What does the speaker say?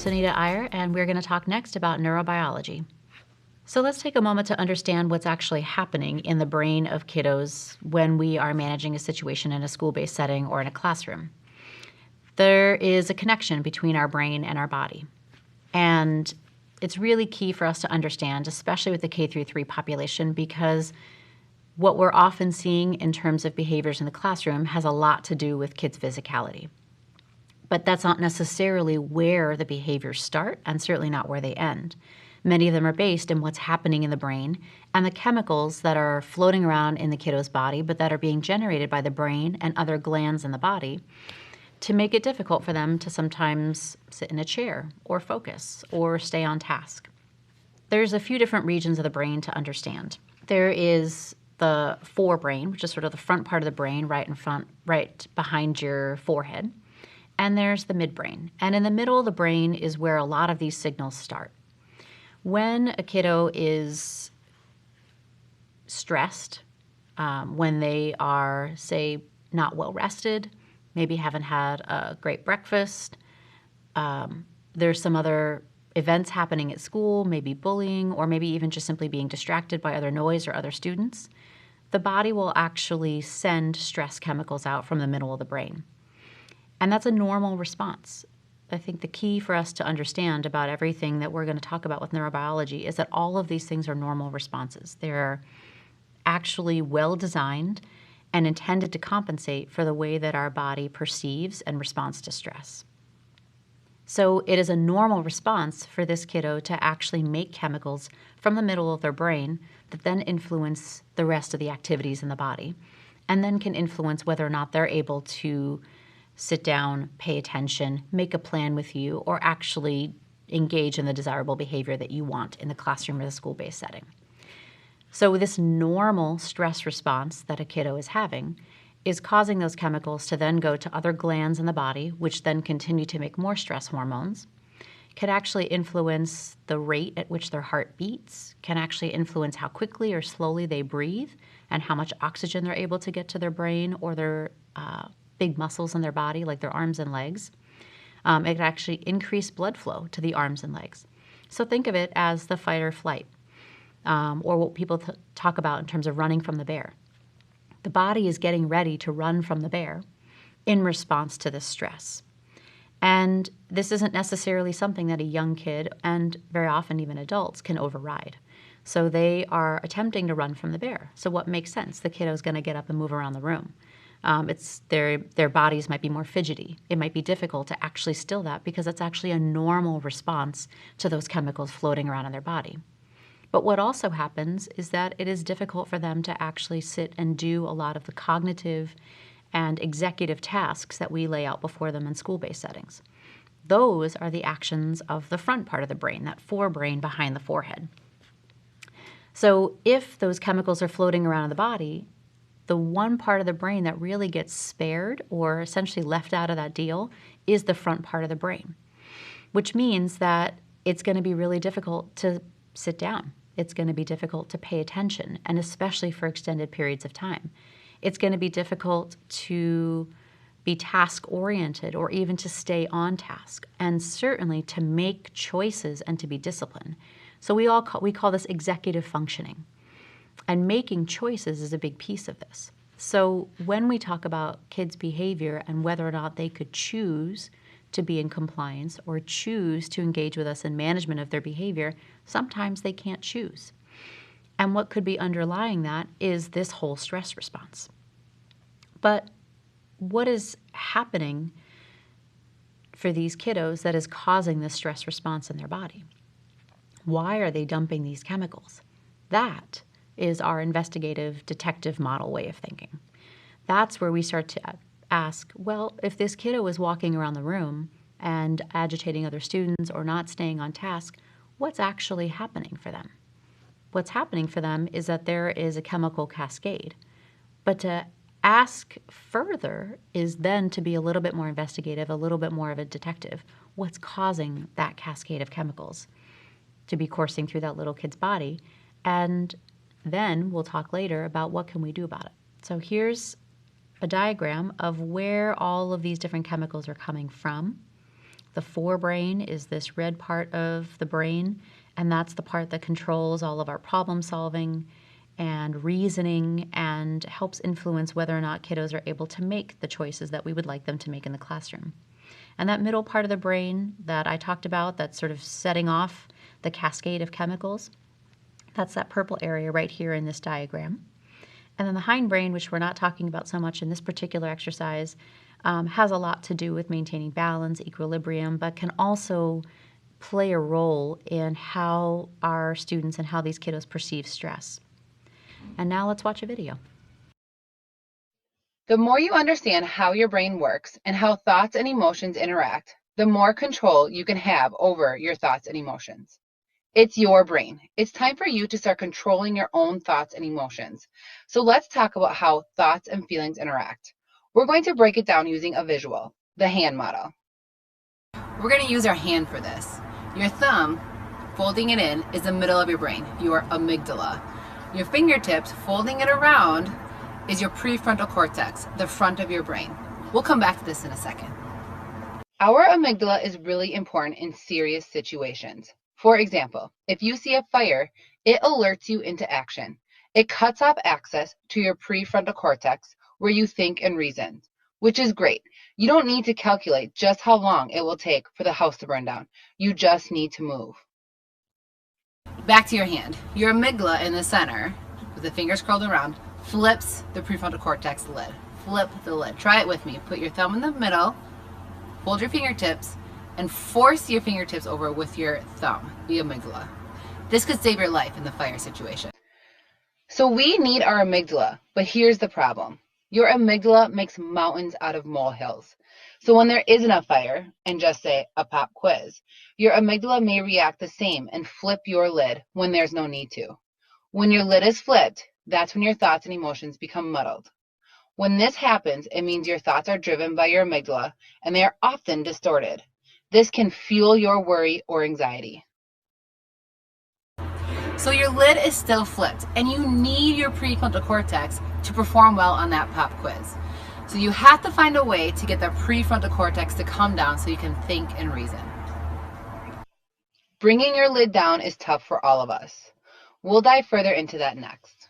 Sunita Iyer, and we're going to talk next about neurobiology. So let's take a moment to understand what's actually happening in the brain of kiddos when we are managing a situation in a school-based setting or in a classroom. There is a connection between our brain and our body. And it's really key for us to understand, especially with the K-3 population, because what we're often seeing in terms of behaviors in the classroom has a lot to do with kids' physicality. But that's not necessarily where the behaviors start, and certainly not where they end. Many of them are based in what's happening in the brain and the chemicals that are floating around in the kiddo's body, but that are being generated by the brain and other glands in the body to make it difficult for them to sometimes sit in a chair or focus or stay on task. There's a few different regions of the brain to understand. There is the forebrain, which is sort of the front part of the brain, right behind your forehead. And there's the midbrain. And in the middle of the brain is where a lot of these signals start. When a kiddo is stressed, when they are, say, not well rested, maybe haven't had a great breakfast, there's some other events happening at school, maybe bullying, or maybe even just simply being distracted by other noise or other students, the body will actually send stress chemicals out from the middle of the brain. And that's a normal response. I think the key for us to understand about everything that we're going to talk about with neurobiology is that all of these things are normal responses. They're actually well designed and intended to compensate for the way that our body perceives and responds to stress. So it is a normal response for this kiddo to actually make chemicals from the middle of their brain that then influence the rest of the activities in the body, and then can influence whether or not they're able to sit down, pay attention, make a plan with you, or actually engage in the desirable behavior that you want in the classroom or the school-based setting. So this normal stress response that a kiddo is having is causing those chemicals to then go to other glands in the body, which then continue to make more stress hormones, can actually influence the rate at which their heart beats, can actually influence how quickly or slowly they breathe, and how much oxygen they're able to get to their brain or their big muscles in their body, like their arms and legs. It can actually increase blood flow to the arms and legs. So think of it as the fight or flight, or what people talk about in terms of running from the bear. The body is getting ready to run from the bear in response to this stress. And this isn't necessarily something that a young kid, and very often even adults, can override. So they are attempting to run from the bear. So what makes sense? The kiddo's going to get up and move around the room. Their bodies might be more fidgety. It might be difficult to actually still that because it's actually a normal response to those chemicals floating around in their body. But what also happens is that it is difficult for them to actually sit and do a lot of the cognitive and executive tasks that we lay out before them in school-based settings. Those are the actions of the front part of the brain, that forebrain behind the forehead. So if those chemicals are floating around in the body, the one part of the brain that really gets spared or essentially left out of that deal is the front part of the brain, which means that it's going to be really difficult to sit down. It's going to be difficult to pay attention, and especially for extended periods of time. It's going to be difficult to be task-oriented or even to stay on task, and certainly to make choices and to be disciplined. So we call this executive functioning. And making choices is a big piece of this. So when we talk about kids' behavior and whether or not they could choose to be in compliance or choose to engage with us in management of their behavior, sometimes they can't choose. And what could be underlying that is this whole stress response. But what is happening for these kiddos that is causing this stress response in their body? Why are they dumping these chemicals? That is our investigative detective model way of thinking. That's where we start to ask, well, if this kiddo is walking around the room and agitating other students or not staying on task, what's actually happening for them? What's happening for them is that there is a chemical cascade. But to ask further is then to be a little bit more investigative, a little bit more of a detective. What's causing that cascade of chemicals to be coursing through that little kid's body? And then we'll talk later about what can we do about it. So here's a diagram of where all of these different chemicals are coming from, The forebrain is this red part of the brain, and that's the part that controls all of our problem solving and reasoning and helps influence whether or not kiddos are able to make the choices that we would like them to make in the classroom. And that middle part of the brain that I talked about, that's sort of setting off the cascade of chemicals, that's that purple area right here in this diagram. And then the hindbrain, which we're not talking about so much in this particular exercise, has a lot to do with maintaining balance, equilibrium, but can also play a role in how our students and how these kiddos perceive stress. And now let's watch a video. The more you understand how your brain works and how thoughts and emotions interact, the more control you can have over your thoughts and emotions. It's your brain. It's time for you to start controlling your own thoughts and emotions. So let's talk about how thoughts and feelings interact. We're going to break it down using a visual, the hand model. We're going to use our hand for this. Your thumb, folding it in, is the middle of your brain, your amygdala. Your fingertips, folding it around, is your prefrontal cortex, the front of your brain. We'll come back to this in a second. Our amygdala is really important in serious situations. For example, if you see a fire, it alerts you into action. It cuts off access to your prefrontal cortex where you think and reason, which is great. You don't need to calculate just how long it will take for the house to burn down. You just need to move. Back to your hand. Your amygdala in the center, with the fingers curled around, flips the prefrontal cortex lid. Flip the lid. Try it with me. Put your thumb in the middle, hold your fingertips, and force your fingertips over with your thumb, the amygdala. This could save your life in the fire situation. So we need our amygdala, but here's the problem. Your amygdala makes mountains out of molehills. So when there isn't a fire, and just say a pop quiz, your amygdala may react the same and flip your lid when there's no need to. When your lid is flipped, that's when your thoughts and emotions become muddled. When this happens, it means your thoughts are driven by your amygdala, and they are often distorted. This can fuel your worry or anxiety. So your lid is still flipped, and you need your prefrontal cortex to perform well on that pop quiz. So you have to find a way to get the prefrontal cortex to come down so you can think and reason. Bringing your lid down is tough for all of us. We'll dive further into that next.